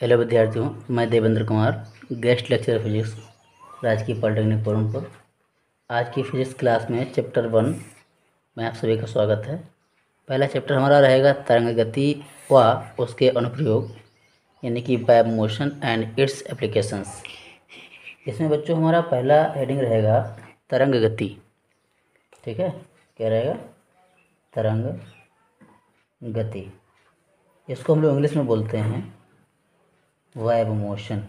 Hello विद्यार्थियों, मैं Devendra Kumar, guest lecturer physics, राजकीय पॉलिटेक्निक बरौनपुर। आज की फिजिक्स क्लास में चैप्टर 1 में आप सभी का स्वागत है। पहला चैप्टर हमारा रहेगा तरंग गति व उसके अनुप्रयोग, यानी कि wave motion and it's applications. इसमें बच्चों हमारा पहला हेडिंग रहेगा तरंग गति। ठीक है, क्या रहेगा? तरंग गति। इसको हम लोग इंग्लिश में बोलते हैं वेव मोशन।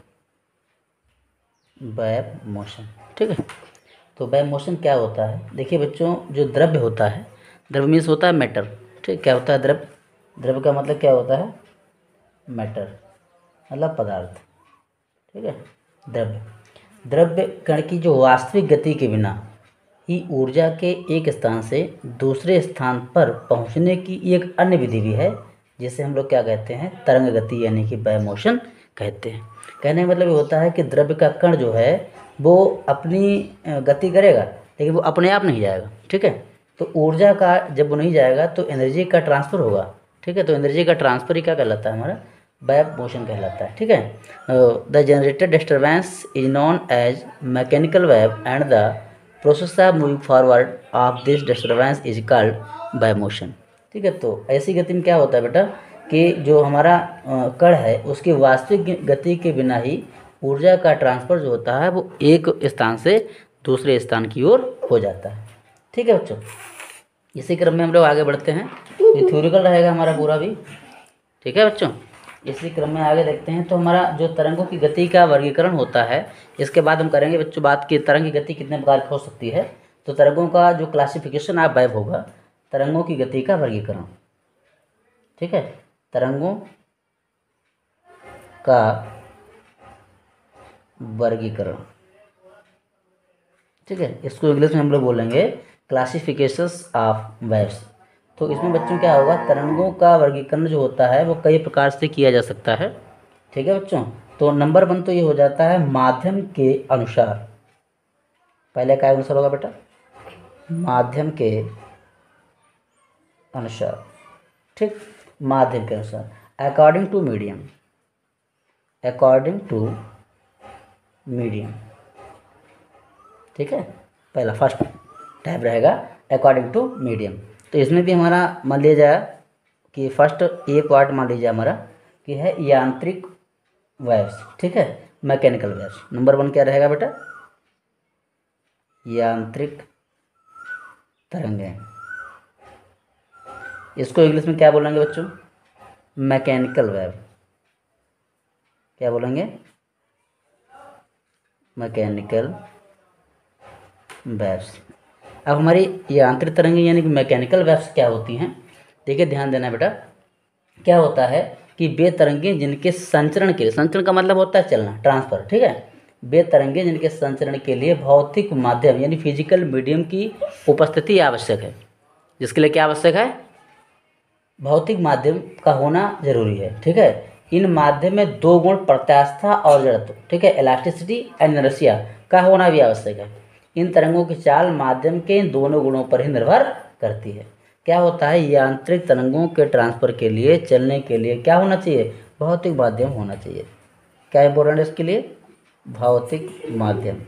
वेव मोशन, ठीक है। तो वेव मोशन क्या होता है? देखिए बच्चों, जो द्रव्य होता है, द्रव्य मीन्स होता है मैटर। ठीक, क्या होता है द्रव्य? द्रव्य का मतलब क्या होता है? मैटर, मतलब पदार्थ। ठीक है, द्रव्य। द्रव्य कण की जो वास्तविक गति के बिना ही ऊर्जा के एक स्थान से दूसरे स्थान पर पहुंचने की एक अन्य विधि भी है, जिसे हम लोग क्या कहते हैं? तरंग गति, यानी कि वेव मोशन कहते हैं। कहने का मतलब ये होता है कि द्रव्य का कण जो है वो अपनी गति करेगा, लेकिन वो अपने आप नहीं जाएगा। ठीक है, तो ऊर्जा का जब वो नहीं जाएगा तो एनर्जी का ट्रांसफ़र होगा। ठीक है, तो एनर्जी का ट्रांसफ़र ही क्या कहलाता है? हमारा वेव मोशन कहलाता है। ठीक है, the generated disturbance is known as mechanical wave and the process of moving forward of this disturbance is called wave motion. ठीक है, तो ऐसी गति में क्या होता है बेटा कि जो हमारा कण है उसकी वास्तविक गति के बिना ही ऊर्जा का ट्रांसफ़र जो होता है वो एक स्थान से दूसरे स्थान की ओर हो जाता है। ठीक है बच्चों, इसी क्रम में हम लोग आगे बढ़ते हैं। ये थ्योरिकल रहेगा हमारा पूरा भी। ठीक है बच्चों, इसी क्रम में आगे देखते हैं। तो हमारा जो तरंगों की गति का वर्गीकरण होता है, इसके बाद हम करेंगे बच्चों बात की तरंग की गति कितने प्रकार की हो सकती है। तो तरंगों का जो क्लासिफिकेशन ऑफ वेव होगा, तरंगों की गति का वर्गीकरण। ठीक है, तरंगों का वर्गीकरण। ठीक है, इसको इंग्लिश में हम लोग बोलेंगे क्लासिफिकेशंस ऑफ वेव्स। तो इसमें बच्चों क्या होगा? तरंगों का वर्गीकरण जो होता है वो कई प्रकार से किया जा सकता है। ठीक है बच्चों, तो नंबर 1 तो ये हो जाता है माध्यम के अनुसार। पहले क्या अनुसार होगा बेटा? माध्यम के अनुसार। ठीक, माध्यम के अनुसार, according to medium. According to medium. ठीक है, पहला फर्स्ट टाइप रहेगा अकॉर्डिंग टू मीडियम। तो इसमें भी हमारा मान लिया जाए कि फर्स्ट एक पार्ट मान लीजिए हमारा कि है यांत्रिक वेव्स। ठीक है, मैकेनिकल वेव्स। नंबर 1 क्या रहेगा बेटा? यांत्रिक तरंगें। इसको इंग्लिश में क्या बोलेंगे बच्चों? Mechanical wave. क्या बोलेंगे? Mechanical waves. अब हमारी यांत्रिक तरंगें यानी कि मैकेनिकल वेव्स क्या होती हैं? देखिए, ध्यान देना बेटा। क्या होता है कि वे तरंगें जिनके संचरण के लिए, संचरण का मतलब होता है चलना, ट्रांसफर। ठीक है, वे तरंगें जिनके संचरण के लिए भौतिक माध्यम यानी फिजिकल मीडियम की उपस्थिति आवश्यक है। जिसके लिए क्या आवश्यक है? भौतिक माध्यम का होना जरूरी है। ठीक है, इन माध्यम में 2 गुण प्रत्यास्था और जड़त्व, ठीक है, इलास्टिसिटी एंड इनर्शिया का होना भी आवश्यक है। इन तरंगों की चाल माध्यम के इन दोनों गुणों पर ही निर्भर करती है। क्या होता है? यांत्रिक तरंगों के ट्रांसफर के लिए, चलने के लिए क्या होना चाहिए? भौतिक माध्यम होना चाहिए। क्या इंपॉर्टेंट है इसके लिए? भौतिक माध्यम।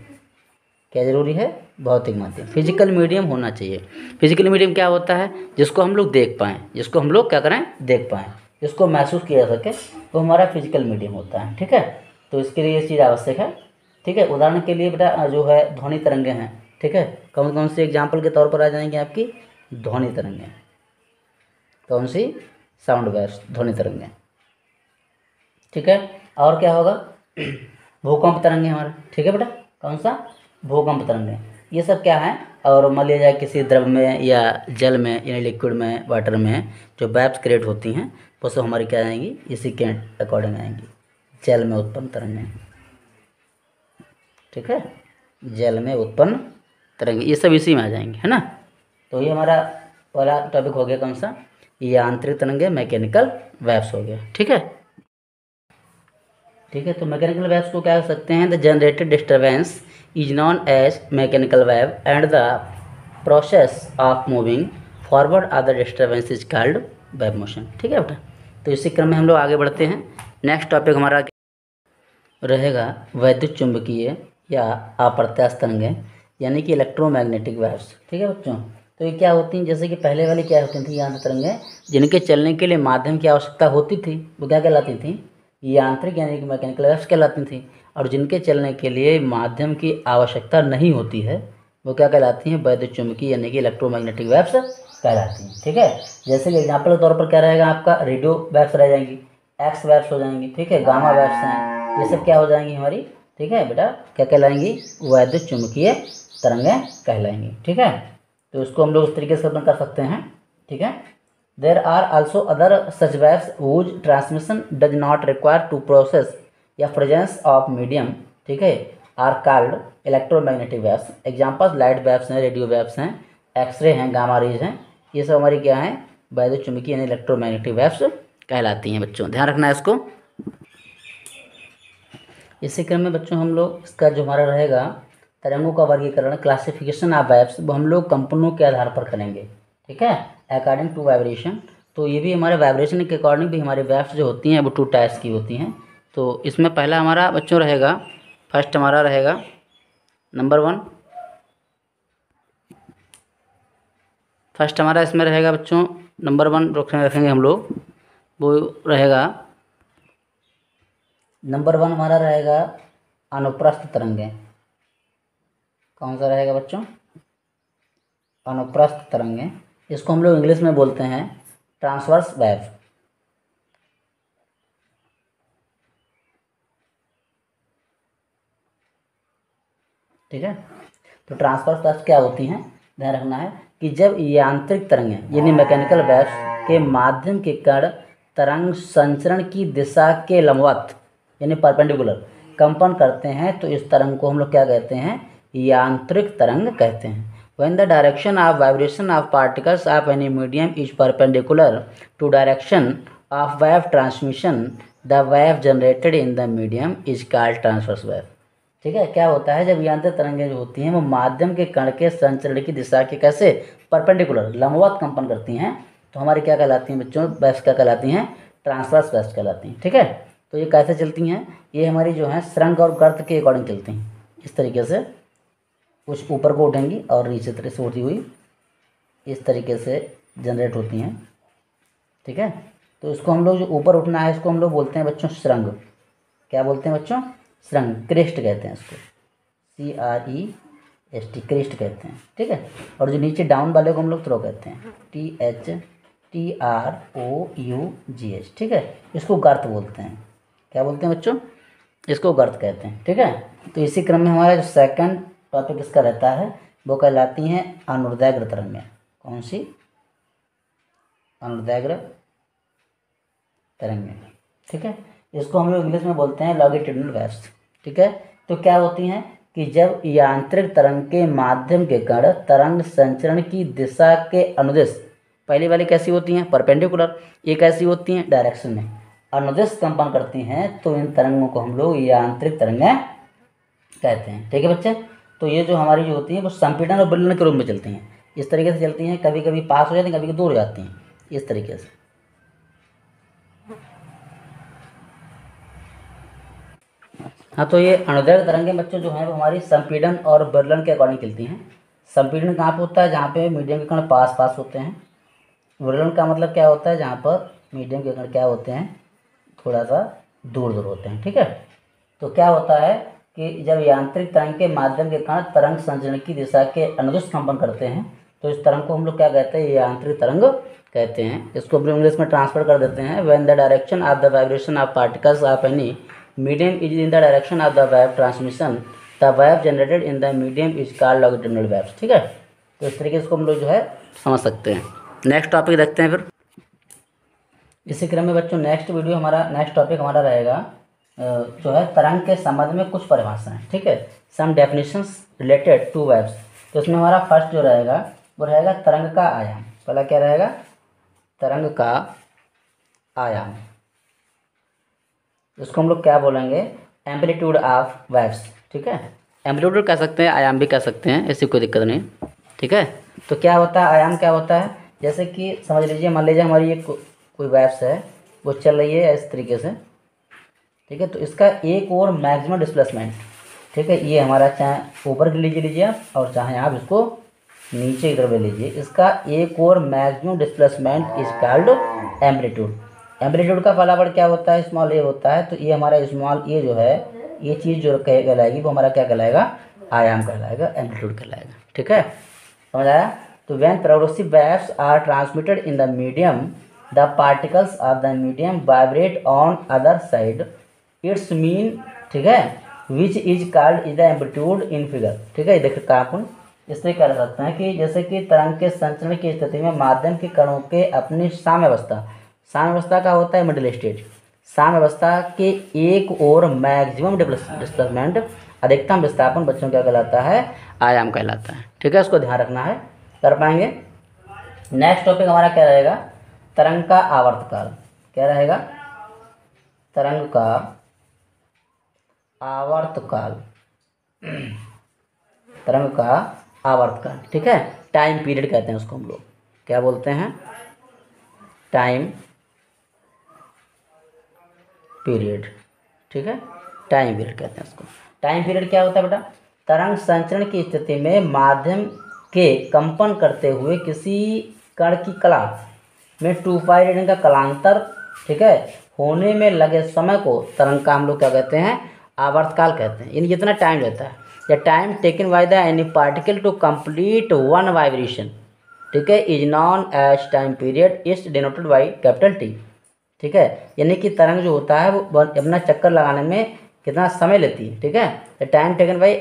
क्या जरूरी है? भौतिक माध्यम, फिजिकल मीडियम होना चाहिए। फिजिकल मीडियम क्या होता है? जिसको हम लोग देख पाएँ, जिसको हम लोग क्या करें? देख पाएँ, जिसको महसूस किया जा सके, तो हमारा फिजिकल मीडियम होता है। ठीक है, तो इसके लिए ये चीज़ आवश्यक है। ठीक है, उदाहरण के लिए बेटा जो है ध्वनि तरंगें हैं। ठीक है, कौन कौन सी एग्जाम्पल के तौर पर आ जाएंगे आपकी? ध्वनि तरंगें। कौन सी? साउंड वेव्स, ध्वनि तरंगें। ठीक है, और क्या होगा? भूकंप तरंगें हमारा। ठीक है बेटा, कौन सा? भूकंप तरंगें। ये सब क्या है? और मान लिया जाए किसी द्रव में या जल में यानी लिक्विड में, वाटर में जो वेव्स क्रिएट होती हैं वो सब हमारी क्या आएंगी? इसी के अकॉर्डिंग आएंगी। जल में उत्पन्न तरंगें। ठीक है, जल में उत्पन्न तरंगें, ये सब इसी में आ जाएंगे, है ना। तो ये हमारा पहला टॉपिक हो गया कौन सा? यांत्रिक तरंगें, मैकेनिकल वेव्स हो गया। ठीक है, ठीक है, तो मैकेनिकल वेव्स को क्या कर सकते हैं? The generated disturbance is known as mechanical wave and the process of moving forward of the disturbance is called wave motion. ठीक है बेटा, तो इसी क्रम में हम लोग आगे बढ़ते हैं। नेक्स्ट टॉपिक हमारा रहेगा वैद्युत चुंबकीय या अप्रत्यास्थ तरंगें, यानी कि इलेक्ट्रोमैग्नेटिक वेव्स। ठीक है बच्चों, तो ये क्या होती हैं, जैसे कि पहले वाली क्या होती थी यांत्रिक तरंगें, जिनके चलने के लिए माध्यम की आवश्यकता होती थी, वो क्या कहलाती थी, यांत्रिक यानी कि मैकेनिकल वेव्स कहलाती थी। और जिनके चलने के लिए माध्यम की आवश्यकता नहीं होती है, वो क्या कहलाती हैं, वैद्युत चुंबकीय यानी कि इलेक्ट्रोमैग्नेटिक वेव्स कहलाती हैं। ठीक है, जैसे कि एग्जाम्पल के तौर पर क्या रहेगा आपका, रेडियो वेव्स रह जाएंगी, एक्स वेव्स हो जाएंगी, ठीक है, गामा वेव्स हैं, ये सब क्या हो जाएंगी हमारी, ठीक है बेटा, क्या कहलाएंगी, वैद्युत चुंबकीय तरंगें कहलाएंगी। ठीक है, तो इसको हम लोग उस तरीके से अपन कर सकते हैं। ठीक है, there are also other such waves whose transmission does not require to process या प्रेजेंस ऑफ मीडियम, ठीक है, are called electromagnetic waves. Examples light waves हैं, रेडियो वेव्स हैं, एक्सरे हैं, गामा रेज हैं, ये सब हमारी क्या है, वैद्युत चुंबकीय यानी इलेक्ट्रोमैग्नेटिक वेव्स कहलाती हैं। बच्चों ध्यान रखना है इसको। इसी क्रम में बच्चों हम लोग इसका जो हमारा रहेगा तरंगों का वर्गीकरण, क्लासिफिकेशन ऑफ वेव्स, वो हम लोग कंपनों के आधार पर करेंगे। ठीक है, अकॉर्डिंग टू वाइब्रेशन। तो ये भी हमारे वाइब्रेशन के अकॉर्डिंग भी हमारी वेव्स जो होती हैं वो 2 टाइप्स की होती हैं। तो इसमें पहला हमारा बच्चों रहेगा, फर्स्ट हमारा रहेगा नंबर 1, फर्स्ट हमारा इसमें रहेगा बच्चों नंबर 1 रखेंगे हम लोग, वो रहेगा नंबर 1 हमारा रहेगा अनुप्रस्थ तरंगें। कौन सा रहेगा बच्चों, अनुप्रस्थ तरंगें। इसको हम लोग इंग्लिश में बोलते हैं ट्रांसवर्स वेव। ठीक है, तो ट्रांसवर्स वेव्स क्या होती हैं, ध्यान रखना है कि जब यांत्रिक तरंगें यानी मैकेनिकल वेव्स के माध्यम के कण तरंग संचरण की दिशा के लंबवत यानी परपेंडिकुलर कंपन करते हैं, तो इस तरंग को हम लोग क्या कहते हैं, यांत्रिक तरंग कहते हैं। When the direction of vibration of particles of any medium is perpendicular to direction of wave transmission, the wave generated in the medium is called transverse wave। ठीक है, क्या होता है, जब यांत्रिक तरंगें जो होती हैं वो माध्यम के कण के संचरण की दिशा के कैसे परपेंडिकुलर लंबवत कंपन करती हैं, तो हमारी क्या कहलाती हैं बच्चों, वेव्स क्या कहलाती हैं, ट्रांसवर्स वेव्स कहलाती हैं। ठीक है, तो ये कैसे चलती हैं, ये हमारी जो है सुरंग और गर्त के अकॉर्डिंग चलती हैं, इस तरीके से कुछ ऊपर को उठेंगी और नीचे तरह से होती हुई इस तरीके से जनरेट होती हैं। ठीक है, तो इसको हम लोग जो ऊपर उठना है इसको हम लोग बोलते हैं बच्चों सुरंग। क्या बोलते हैं बच्चों, सुरंग, क्रेस्ट कहते हैं इसको, CREST, क्रेस्ट कहते हैं। ठीक है, और जो नीचे डाउन वाले को हम लोग थ्रो कहते हैं, THROUGH। ठीक है, इसको गर्त बोलते हैं। क्या बोलते हैं बच्चों, इसको गर्त कहते हैं। ठीक है, तो इसी क्रम में हमारा जो सेकंड टॉपिक इसका रहता है वो कहलाती हैं अनुदैर्घ्य तरंगें। कौन सी, अनुदैर्घ्य तरंगें। ठीक है, इसको हम लोग इंग्लिश में बोलते हैं लॉन्गिट्यूडिनल वेव्स। ठीक है, तो क्या होती हैं कि जब यांत्रिक तरंग के माध्यम के कण तरंग संचरण की दिशा के अनुदिश, पहली वाली कैसी होती हैं, परपेंडिकुलर, ये कैसी होती हैं, डायरेक्शन में अनुदिश कंपन करती हैं, तो इन तरंगों को हम लोग यांत्रिक तरंगें कहते हैं। ठीक है बच्चे, तो ये जो हमारी जो होती हैं वो संपीड़न और विलयन के रूप में चलती हैं, इस तरीके से चलती हैं, कभी कभी पास हो जाती हैं, कभी दूर हो जाती हैं, इस तरीके से। हाँ, तो ये अनुदैर्घ्य तरंगें बच्चों जो हैं वो हमारी संपीड़न और विलयन के अकॉर्डिंग चलती हैं। संपीड़न कहाँ पे होता है, जहाँ पे मीडियम के कण पास पास होते हैं। विलयन का मतलब क्या होता है, जहाँ पर मीडियम के कण क्या होते हैं, थोड़ा सा दूर दूर होते हैं। ठीक है, तो क्या होता है कि जब यांत्रिक तरंग के माध्यम के कण तरंग संचरण की दिशा के अनुदिश कंपन करते हैं, तो इस तरंग को हम लोग क्या कहते हैं, यांत्रिक तरंग कहते हैं। इसको हम इंग्लिश में ट्रांसफर कर देते हैं, when the direction of the vibration of particles of any medium is in the direction of the wave transmission, the wave generated in the medium is called longitudinal waves. ठीक है, तो इस तरीके से इसको हम लोग जो है समझ सकते हैं। नेक्स्ट टॉपिक देखते हैं फिर। इसी क्रम में बच्चों नेक्स्ट वीडियो हमारा, नेक्स्ट टॉपिक हमारा रहेगा जो है तरंग के संबंध में कुछ परिभाषाएं। ठीक है, सम डेफिनेशंस रिलेटेड टू वेव्स। तो इसमें हमारा फर्स्ट जो रहेगा वो रहेगा तरंग का आयाम। पहला क्या रहेगा, तरंग का आयाम। इसको हम लोग क्या बोलेंगे, एम्पलीट्यूड ऑफ वेव्स। ठीक है, एम्पलीट्यूड कह सकते हैं, आयाम भी कह सकते हैं, ऐसी कोई दिक्कत नहीं। ठीक है, तो क्या होता है, आयाम क्या होता है, जैसे कि समझ लीजिए, मान लीजिए हमारी ये कोई वेव्स है, वो चल रही है इस तरीके से। ठीक है। तो इसका एक और मैक्सिमम डिस्प्लेसमेंट, ठीक है, ये हमारा चाहे ऊपर लीजिए आप और चाहे आप इसको नीचे की तरफ ले लीजिए, इसका एक और maximum displacement is called amplitude. Amplitude का फलाफल क्या होता है, स्मॉल ए होता है। तो ये हमारा स्मॉल ए जो है, ये चीज़ जो कहलाएगी वो हमारा क्या कहलाएगा, आयाम कहलाएगा, एम्पलीट्यूड कहलाएगा। ठीक है, समझ आया। तो when progressive waves are transmitted in the medium, the particles of the medium vibrate on other side it's mean, ठीक है, which is called is the amplitude in figure. ठीक है, देखिए का अपन इससे कह सकते हैं कि जैसे कि तरंग के संचरण की स्थिति में माध्यम के कणों के अपनी साम्यावस्था का होता है मिडिल स्टेज, साम्यावस्था के एक और मैक्सिमम डिस्प्लेसमेंट, अधिकतम विस्थापन बच्चों क्या कहलाता है, आयाम कहलाता है। ठीक है, इसको ध्यान रखना है, कर पाएंगे। नेक्स्ट टॉपिक हमारा क्या रहेगा, तरंग का आवर्तकाल। क्या रहेगा, तरंग का आवर्तकाल, तरंग का आवर्तकाल। ठीक है, टाइम पीरियड कहते हैं उसको हम लोग, क्या बोलते हैं, टाइम पीरियड। ठीक है, टाइम पीरियड कहते हैं उसको। टाइम पीरियड क्या होता है बेटा, तरंग संचरण की स्थिति में माध्यम के कंपन करते हुए किसी कण की कला में 2π रीडिंग का कलांतर, ठीक है, होने में लगे समय को तरंग का हम लोग क्या कहते हैं, आवर्तकाल कहते हैं। यानी जितना टाइम लेता है, the time taken by the any particle to complete one vibration, ठीक है, is known as time period, is denoted by capital T. ठीक है, यानी कि तरंग जो होता है वो अपना चक्कर लगाने में कितना समय लेती है। ठीक है, the time taken by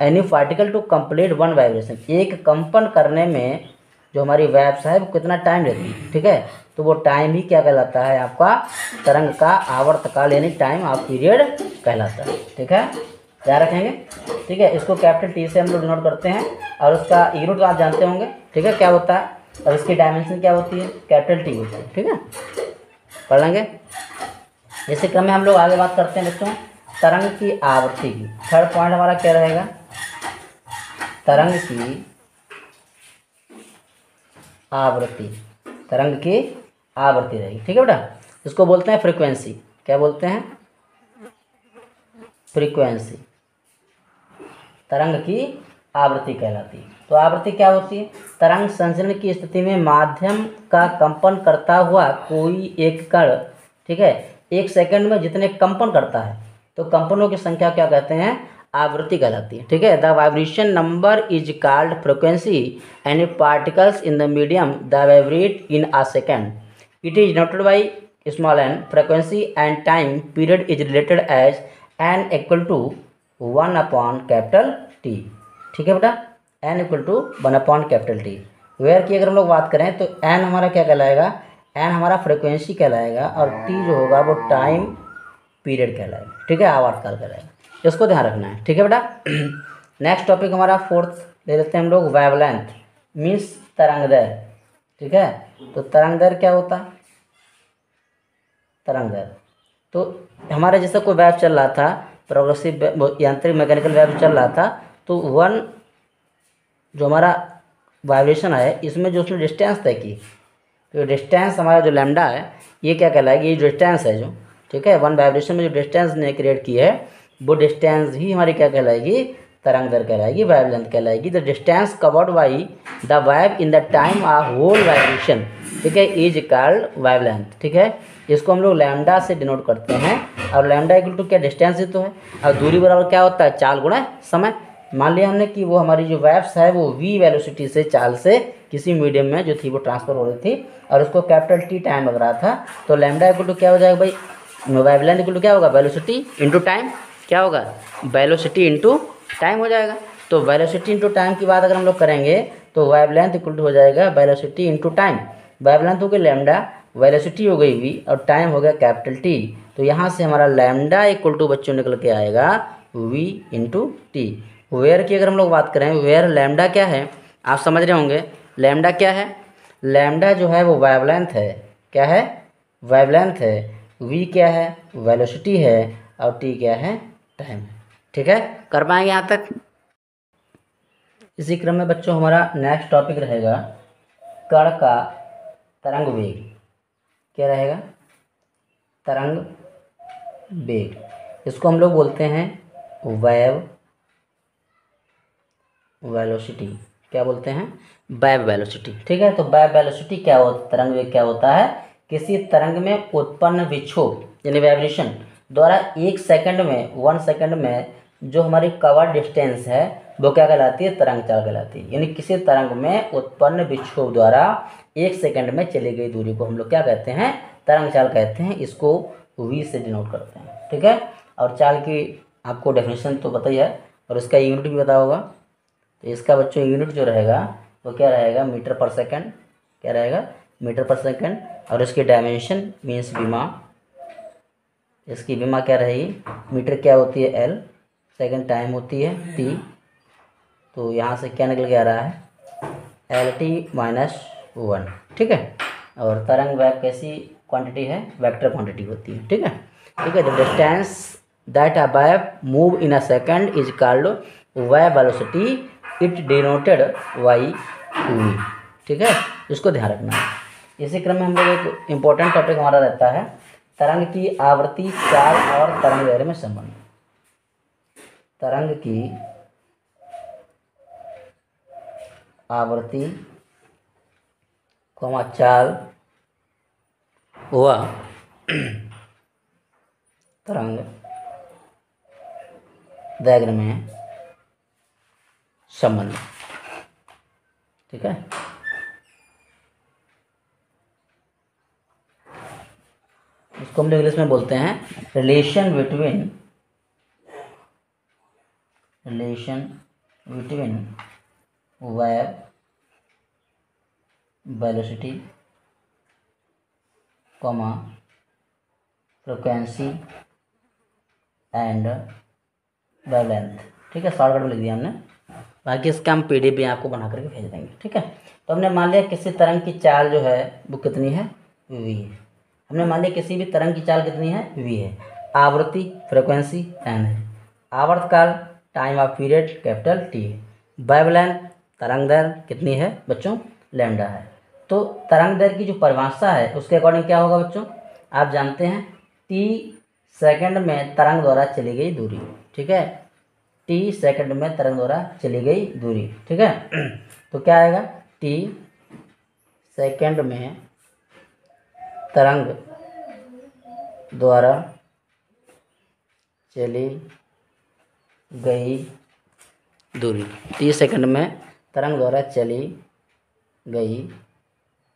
any particle to complete one vibration, एक कंपन करने में जो हमारी वेव्स है वो कितना टाइम लेती है। ठीक है, तो वो टाइम ही क्या कहलाता है, आपका तरंग का आवर्तकाल यानी टाइम ऑफ पीरियड कहलाता है। ठीक है, ध्यान रखेंगे। ठीक है, इसको कैपिटल टी से हम लोग डिनोट करते हैं और उसका यूनिट आप जानते होंगे। ठीक है, क्या होता है और इसकी डायमेंशन क्या होती है, कैपिटल टी होती है। ठीक है, पढ़ लेंगे। इसी क्रम में हम लोग आगे बात करते हैं बच्चों तरंग की आवृत्ति की। थर्ड पॉइंट हमारा क्या रहेगा, तरंग की आवृत्ति, तरंग की आवृत्ति रहेगी। ठीक है बेटा, इसको बोलते हैं फ्रीक्वेंसी। क्या बोलते हैं, फ्रीक्वेंसी, तरंग की आवृत्ति कहलाती है। तो आवृत्ति क्या होती है, तरंग संचरण की स्थिति में माध्यम का कंपन करता हुआ कोई एक कण, ठीक है, एक सेकंड में जितने कंपन करता है, तो कंपनों की संख्या क्या कहते हैं, आवृत्ति कहलाती है। ठीक है, the vibration number is called frequency and particles in the medium the vibrate in a second, it is noted by small n, frequency and time period is related as n equal to 1 capital T. ठीक है बेटा, n equal to 1 capital T. Where की अगर हम लोग बात करें तो एन हमारा क्या कहलाएगा, एन हमारा फ्रीक्वेंसी कहलाएगा और टी जो होगा वो टाइम पीरियड कहलाएगा। ठीक है, आवर्तकाल कहलाएगा, इसको ध्यान रखना है। ठीक है बेटा, नेक्स्ट टॉपिक हमारा फोर्थ ले लेते हैं हम लोग, वेवलेंथ मीन्स तरंगदैर्घ्य। ठीक है, तो तरंगदैर्घ्य क्या होता है, तरंगदैर्घ्य तो हमारे जैसा कोई वेव चल रहा था, प्रोग्रेसिव यांत्रिक मैकेनिकल वेव चल रहा था, तो वन जो हमारा वाइब्रेशन है इसमें जो उसने डिस्टेंस तय की, तो डिस्टेंस हमारा जो लैम्डा है ये क्या कहलाएगी, ये जो डिस्टेंस है जो, ठीक है, वन वाइब्रेशन में जो डिस्टेंस ने क्रिएट की है वो डिस्टेंस ही हमारी क्या कहलाएगी, तरंगदैर्घ्य कहलाएगी, वेवलेंथ कहलाएगी। The distance covered by the wave in the time of whole vibration, ठीक है, इज कॉल्ड वेवलेंथ। ठीक है, इसको हम लोग लैम्डा से डिनोट करते हैं और लैम्डा इक्वल टू क्या, डिस्टेंस ही तो है, और दूरी बराबर क्या होता है, चाल गुणा समय। मान लिया हमने कि वो हमारी जो वेव्स है वो v वेलोसिटी से, चाल से किसी मीडियम में जो थी वो ट्रांसफर हो रही थी और उसको कैपिटल टी टाइम लग रहा था, तो लैम्डा इक्वल टू क्या हो जाएगा भाई, वेवलेंथ इक्वल टू क्या होगा, वेलोसिटी इंटू टाइम, क्या होगा, वेलोसिटी इंटू टाइम हो जाएगा। तो वेलोसिटी इंटू टाइम की बात अगर हम लोग करेंगे तो वेवलेंथ इक्वल टू हो जाएगा वेलोसिटी इंटू टाइम। वेवलेंथ हो गई लैम्डा, वेलोसिटी हो गई v और टाइम हो गया कैपिटल टी। तो यहाँ से हमारा लैम्डा इक्वल टू बच्चों निकल के आएगा v इंटू टी। वेयर की अगर हम लोग बात करें, वेयर लैम्डा क्या है, आप समझ रहे होंगे लैम्डा क्या है, लैम्डा जो है वो वेवलेंथ है, क्या है, वेवलेंथ है, v क्या है, वेलोसिटी है और t क्या है, टाइम है। ठीक है, कर पाएंगे यहाँ तक। इसी क्रम में बच्चों हमारा नेक्स्ट टॉपिक रहेगा कण का तरंग वेग। क्या रहेगा, तरंग वेग, इसको हम लोग बोलते हैं वेव वेलोसिटी। क्या बोलते हैं? Wave velocity. ठीक है, तो वेव वेलोसिटी क्या होता, तरंग वेग क्या होता है? किसी तरंग में उत्पन्न विक्षोभ यानी वाइब्रेशन द्वारा 1 सेकंड में 1 सेकंड में जो हमारी कवर डिस्टेंस है वो क्या कहलाती है? तरंग चाल कहलाती है। यानी किसी तरंग में उत्पन्न विक्षोभ द्वारा 1 सेकंड में चली गई दूरी को हम लोग क्या कहते हैं? तरंग चाल कहते हैं। इसको v से डिनोट करते हैं। ठीक है, और चाल की आपको डेफिनेशन तो पता ही है और उसका यूनिट भी पता होगा। तो इसका बच्चों यूनिट जो रहेगा वो क्या रहेगा? मीटर पर सेकंड। क्या रहेगा? मीटर पर सेकंड। और इसकी डायमेंशन मीन्स विमा, इसकी विमा क्या रहेगी? मीटर क्या होती है? एल, सेकंड टाइम होती है टी। तो यहाँ से क्या निकल के आ रहा है? LT-1। ठीक है, और तरंग वेग कैसी क्वांटिटी है? वेक्टर क्वांटिटी होती है। ठीक है, ठीक है। The distance that a wave move in a second is called wave velocity, it denoted by v। ठीक है, इसको ध्यान रखना है। इसी क्रम में हम लोग एक इम्पोर्टेंट टॉपिक हमारा रहता है तरंग की आवृत्ति, चाल और तरंग दैर्ध्य में संबंध। तरंग की आवृत्ति, चाल व तरंग दैर्ध्य में संबंध। ठीक है, इसको हम इंग्लिश में बोलते हैं relation between wave velocity, frequency and wavelength. ठीक है, शॉर्टकट में लिख दिया हमने, बाकी इसका हम PDF भी आपको बना करके भेज देंगे। ठीक है, तो हमने मान लिया किसी तरंग की चाल जो है वो कितनी है? v है। हमने मान लिया किसी भी तरंग की चाल कितनी है? v है। आवृत्ति फ्रीक्वेंसी n है। आवर्तकाल time of period capital T है। वेवलेंथ तरंग दैर्ध्य कितनी है बच्चों? लैम्डा है। तो तरंग दैर्ध्य की जो परिभाषा है उसके अकॉर्डिंग क्या होगा बच्चों? आप जानते हैं t सेकंड में तरंग द्वारा चली गई दूरी। ठीक है, t सेकंड में तरंग द्वारा चली गई दूरी। ठीक है, तो क्या आएगा? t सेकंड में तरंग द्वारा चली गई दूरी। t सेकंड में तरंग द्वारा चली गई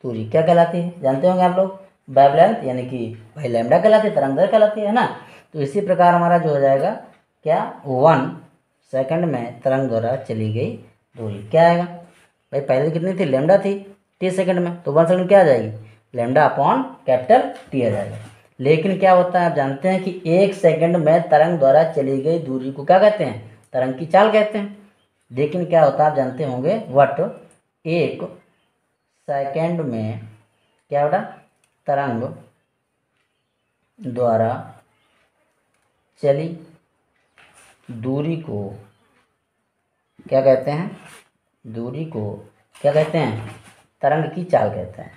दूरी क्या कहलाती है? जानते होंगे आप लोग, वेवलेंथ यानी कि भाई लैम्डा कहलाती है, तरंग दैर्ध्य कहलाती है ना। तो इसी प्रकार हमारा जो हो जाएगा क्या? 1 सेकंड में तरंग द्वारा चली गई दूरी क्या आएगा? भाई पहले कितनी थी? लैम्डा थी t सेकंड में, तो 1 सेकंड क्या आ जाएगी? लैम्डा अपॉन कैपिटल T आ जाएगा। लेकिन क्या होता है आप जानते हैं कि 1 सेकंड में तरंग द्वारा चली गई दूरी को क्या कहते हैं? तरंग की चाल कहते हैं। लेकिन क्या होता है आप जानते होंगे व्हाट? 1 सेकंड में क्या बेटा? तरंग द्वारा चली दूरी को क्या कहते हैं? दूरी को क्या कहते हैं? तरंग की चाल कहते हैं।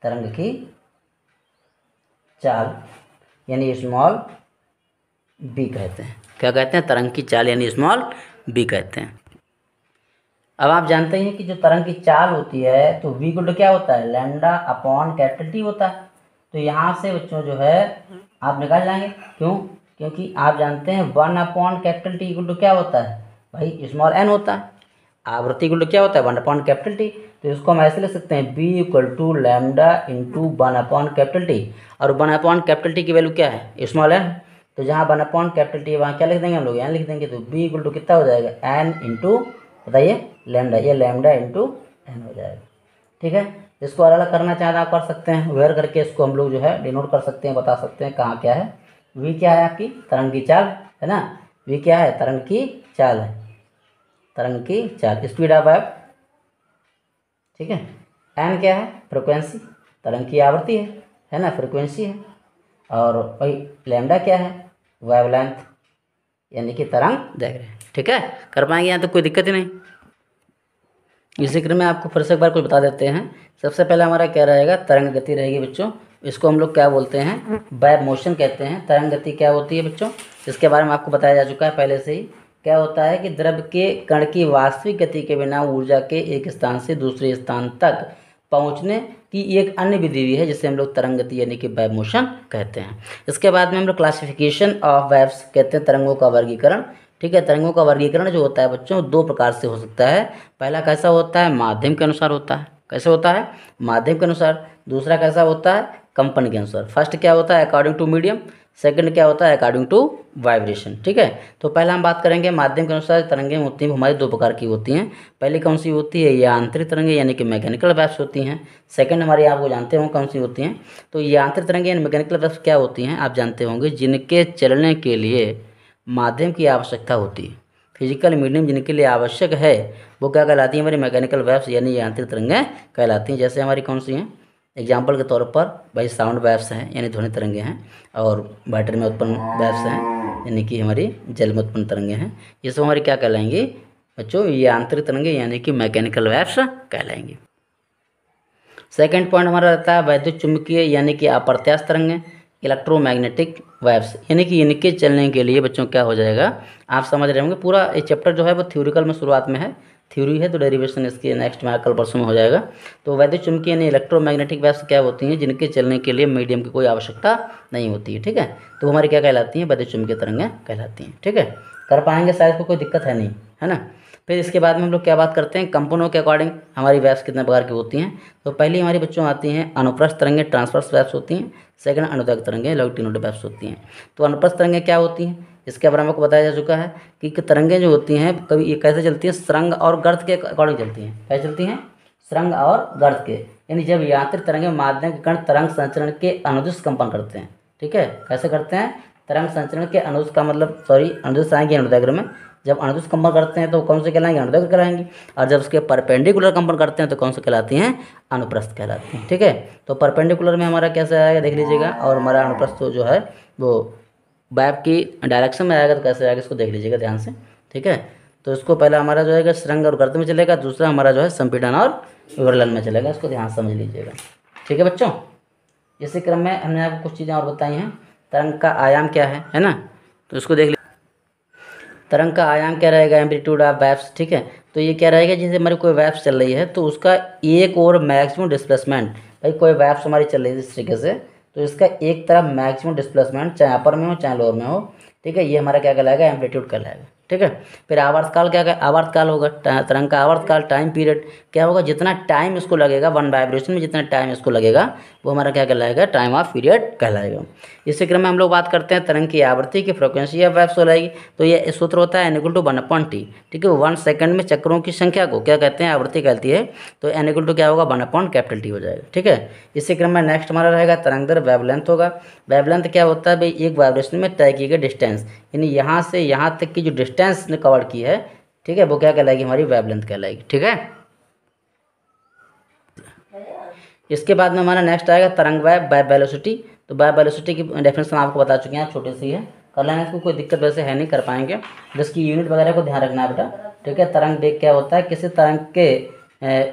तरंग की चाल यानी स्मॉल b कहते हैं। क्या कहते हैं? तरंग की चाल यानी स्मॉल b कहते हैं। अब आप जानते हैं कि जो तरंग की चाल होती है तो v इक्वल टू क्या होता है? लैम्डा अपॉन कैपिटल T होता है। तो यहाँ से बच्चों जो है आप निकाल जाएंगे। क्यों? क्योंकि आप जानते हैं 1 upon capital T equal to क्या होता है? भाई स्मॉल n होता है। आवृत्ति इक्वल टू क्या होता है? 1 अपॉन कैपिटल T। तो इसको हम ऐसे लिख सकते हैं b equal to lambda into 1 upon capital T। और 1 अपॉन कैपिटल T की वैल्यू क्या है? Small n। तो जहाँ 1 अपॉन कैपिटल T वहाँ क्या लिख देंगे हम लोग? n लिख देंगे। तो b इक्वल टू कितना हो जाएगा? n इंटू बताइए लैम्डा, ये लैम्डा इंटू n हो जाएगा। ठीक है, इसको अलग अलग करना चाहते हैं आप कर सकते हैं, वेयर करके इसको हम लोग जो है डिनोट कर सकते हैं, बता सकते हैं कहाँ क्या है। v क्या है? आपकी तरंग की चाल है ना। v क्या है? तरंग की चाल है, तरंग की चाल, स्पीड ऑफ वेव। ठीक है, n क्या है? फ्रिक्वेंसी, तरंग की आवृत्ति है ना, फ्रिक्वेंसी है। और भाई लैम्डा क्या है? वेवलेंथ यानी कि तरंग दैर्ध्य। ठीक है, कर पाएंगे यहाँ तो कोई दिक्कत ही नहीं। इसी क्रम में आपको फिर से एक बार कुछ बता देते हैं। सबसे पहले हमारा क्या रहेगा? तरंग गति रहेगी बच्चों इसको हम लोग क्या बोलते हैं, वेव मोशन कहते हैं। तरंग गति क्या होती है बच्चों, इसके बारे में आपको बताया जा चुका है पहले से ही। क्या होता है कि द्रव के कण की वास्तविक गति के बिना ऊर्जा के एक स्थान से दूसरे स्थान तक पहुंचने की एक अन्य विधि भी है, जिसे हम लोग तरंग गति यानी कि वेव मोशन कहते हैं। इसके बाद में हम लोग क्लासिफिकेशन ऑफ वेव्स कहते हैं, तरंगों का वर्गीकरण। ठीक है, तरंगों का वर्गीकरण जो होता है बच्चों, दो प्रकार से हो सकता है। पहला कैसा होता है, माध्यम के अनुसार होता है। कैसे होता है, माध्यम के अनुसार। दूसरा कैसा होता है, कंपन के अनुसार। फर्स्ट क्या होता है, अकॉर्डिंग टू मीडियम। सेकंड क्या होता है, अकॉर्डिंग टू वाइब्रेशन। ठीक है, तो पहला हम बात करेंगे माध्यम के अनुसार तरंगें होती हैं, हमारी दो प्रकार की होती हैं। पहली कौन सी होती है, यांत्रिक तरंगें यानी कि मैकेनिकल वेव्स होती हैं। सेकंड हमारी, आपको जानते होंगे कौन सी होती हैं। तो यांत्रिक तरंगें यानी मैकेनिकल वेव्स क्या होती हैं, आप जानते होंगे, जिनके चलने के लिए माध्यम की आवश्यकता होती है। फिजिकल मीडियम जिनके लिए आवश्यक है वो क्या कहलाती है, हमारी मैकेनिकल वेव्स यानी यांत्रिक तरंगें कहलाती हैं। जैसे हमारी कौन सी हैं, एग्जाम्पल के तौर पर भाई साउंड वेव्स हैं यानी ध्वनि तरंगें हैं, और वाटर में उत्पन्न वेव्स हैं यानी कि हमारी जल में उत्पन्न तरंगें हैं। ये सब हमारी क्या कहलाएंगी बच्चों, यांत्रिक तरंगें यानी कि मैकेनिकल वेव्स कहलाएंगी। सेकंड पॉइंट हमारा रहता है वैद्युत चुंबकीय यानी कि अप्रत्यास्थ तरंगें, इलेक्ट्रोमैग्नेटिक वेव्स, यानी कि इनके चलने के लिए बच्चों क्या हो जाएगा, आप समझ रहे होंगे। पूरा ये चैप्टर जो है वो थ्योरिकल में शुरुआत में है, थ्योरी है, तो डेरिवेशन इसके नेक्स्ट में कल परसों में हो जाएगा। तो वैद्युत चुंबकीय यानी इलेक्ट्रोमैग्नेटिक वेव्स क्या होती हैं, जिनके चलने के लिए मीडियम की कोई आवश्यकता नहीं होती है। ठीक है, तो हमारी क्या कहलाती हैं, वैद्युत चुंबकीय तरंगें कहलाती हैं। ठीक है, कर पाएंगे शायद, कोई दिक्कत है नहीं, है ना। फिर इसके बाद में हम लोग क्या बात करते हैं, कंपनों के अकॉर्डिंग हमारी वेव्स कितने प्रकार की होती हैं। तो पहली हमारी बच्चों आती हैं अनुप्रस्थ तरंगें, ट्रांसवर्स वेव्स होती हैं। सेकंड अनुदैर्घ्य तरंगें, लॉन्गिट्यूडिनल वेव्स होती हैं। तो अनुप्रस्थ तरंगें क्या होती हैं, इसके बारे में आपको बताया जा चुका है कि तरंगें जो होती हैं कभी ये कैसे चलती हैं, सुरंग और गर्त के अकॉर्डिंग चलती हैं। कैसे चलती हैं, सुरंग और गर्त के, यानी जब यांत्रिक तरंगें माध्यम के कण तरंग संचरण के अनुदिश कंपन करते हैं। ठीक है, कैसे करते हैं, तरंग संचरण के अनुदिश का मतलब अनुदिश आएंगे अनुदैर्घ्य में। जब अनुदिश कंपन करते हैं तो कौन से कहलाएंगे, अनुदैर्घ्य कहलाएंगे। और जब उसके परपेंडिकुलर कंपन करते हैं तो कौन से कहलाती हैं, अनुप्रस्थ कहलाती हैं। ठीक है, तो परपेंडिकुलर में हमारा कैसे आएगा देख लीजिएगा, और हमारा अनुप्रस्थ जो है वो वेव की डायरेक्शन में आएगा, तो कैसे आएगा इसको देख लीजिएगा ध्यान से। ठीक है, तो इसको पहला हमारा जो है सुरंग और गर्त में चलेगा, दूसरा हमारा जो है संपीड़न और विवर्लन में चलेगा, इसको ध्यान से समझ लीजिएगा। ठीक है बच्चों, इसी क्रम में हमने आपको कुछ चीज़ें और बताई हैं। तरंग का आयाम क्या है ना, तो इसको देख लीजिए। तरंग का आयाम क्या रहेगा, एम्पलीट्यूड ऑफ वेव्स। ठीक है, तो ये क्या रहेगा, जैसे हमारी कोई वेव्स चल रही है तो उसका एक और मैक्सिमम डिस्प्लेसमेंट, भाई कोई वेव्स हमारी चल रही है इस तरीके से, तो इसका एक तरफ मैक्सिमम डिस्प्लेसमेंट चाहे अपर में हो चाहे लोअर में हो। ठीक है, ये हमारा क्या कहलाएगा, एम्पलीट्यूड कहलाएगा। ठीक है, फिर आवर्तकाल क्या है, आवर्तकाल होगा तरंग का आवर्तकाल, टाइम पीरियड क्या होगा, जितना टाइम इसको लगेगा वन वाइब्रेशन में, जितना टाइम इसको लगेगा वो हमारा क्या कहलाएगा, टाइम ऑफ पीरियड कहलाएगा। इसी क्रम में हम लोग बात करते हैं तरंग की आवृत्ति की, फ्रिक्वेंसी ऑफ वेव्स हो जाएगी। तो ये सूत्र होता है n = 1/t। ठीक है, 1 सेकंड में चक्रों की संख्या को क्या कहते हैं, आवृत्ति कहती है। तो n = क्या होगा, 1/T हो जाएगा। ठीक है, इसी क्रम में नेक्स्ट हमारा रहेगा तरंग दर, वेवलेंथ होगा। वेवलेंथ क्या होता है भाई, एक वाइब्रेशन में तय की गई डिस्टेंस, यानी यहाँ से यहाँ तक की जो डिस्टेंस ने कवर की है, ठीक है, वो क्या कहलाएगी, हमारी वेवलेंथ कहलाएगी। ठीक है, इसके बाद में हमारा नेक्स्ट आएगा तरंग वेव वेलोसिटी। तो वेव वेलोसिटी की डेफिनेशन आपको बता चुके हैं, छोटी सी है, कर लेना, इसको कोई दिक्कत वैसे है नहीं, कर पाएंगे। जिसकी यूनिट वगैरह को ध्यान रखना है बेटा। ठीक है, तरंग वेग क्या होता है, किसी तरंग के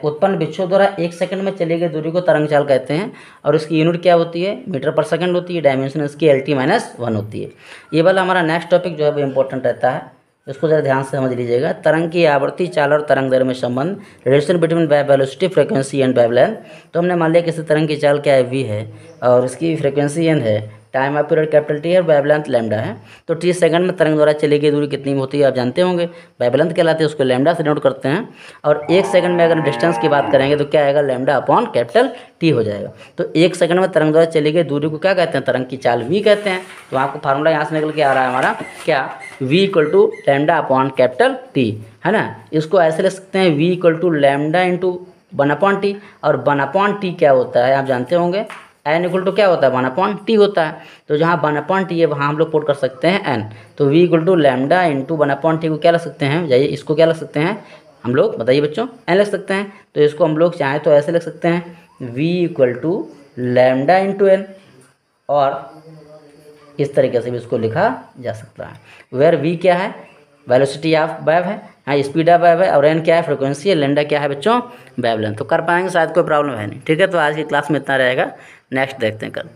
उत्पन्न विक्षोभ द्वारा 1 सेकंड में चली गई दूरी को तरंग चाल कहते हैं, और इसकी यूनिट क्या होती है, मीटर पर सेकंड होती है। डायमेंशन इसकी LT-1 होती है। ये वाला हमारा नेक्स्ट टॉपिक जो है वो इंपॉर्टेंट रहता है, इसको ज़रा ध्यान से समझ लीजिएगा। तरंग की आवृत्ति, चाल और तरंग दर में संबंध, relation between wave velocity, frequency and wavelength. तो हमने मान लिया किसी तरंग की चाल क्या है, v है, और इसकी फ्रीक्वेंसी n है, टाइम ऑफ पीरियड T है, और वेवलेंथ लैम्डा है। तो 30 सेकंड में तरंग द्वारा चली गई दूरी कितनी होती है आप जानते होंगे, वेवलेंथ कहलाती है, उसको लैम्डा से नोट करते हैं। और 1 सेकंड में अगर डिस्टेंस की बात करेंगे तो क्या आएगा, λ/T हो जाएगा। तो 1 सेकंड में तरंग द्वारा चली गई दूरी को क्या कहते हैं, तरंग की चाल v कहते हैं। तो आपको फार्मूला यहाँ से निकल के आ रहा है हमारा क्या, v = λ/T, है ना। इसको ऐसे लिख सकते हैं, v = λ × 1/T, और 1/T क्या होता है आप जानते होंगे, n = क्या होता है, 1/T होता है। तो जहाँ 1/T है वहाँ हम लोग पुट कर सकते हैं n। तो v = λ × 1/T को क्या लग सकते हैं, जाइए इसको क्या लग सकते हैं हम लोग, बताइए बच्चों, n लग सकते हैं। तो इसको हम लोग चाहें तो ऐसे लिख सकते हैं, v = λ × n, और इस तरीके से भी इसको लिखा जा सकता है। वेयर v क्या है, वेलोसिटी ऑफ वेव है, हाँ स्पीड ऑफ वेव है, और n क्या है, फ्रिक्वेंसी है, लैम्डा क्या है बच्चों, वेवलेंथ। तो कर पाएंगे शायद, कोई प्रॉब्लम है नहीं। ठीक है, तो आज की क्लास में इतना रहेगा। नेक्स्ट देखते हैं कल।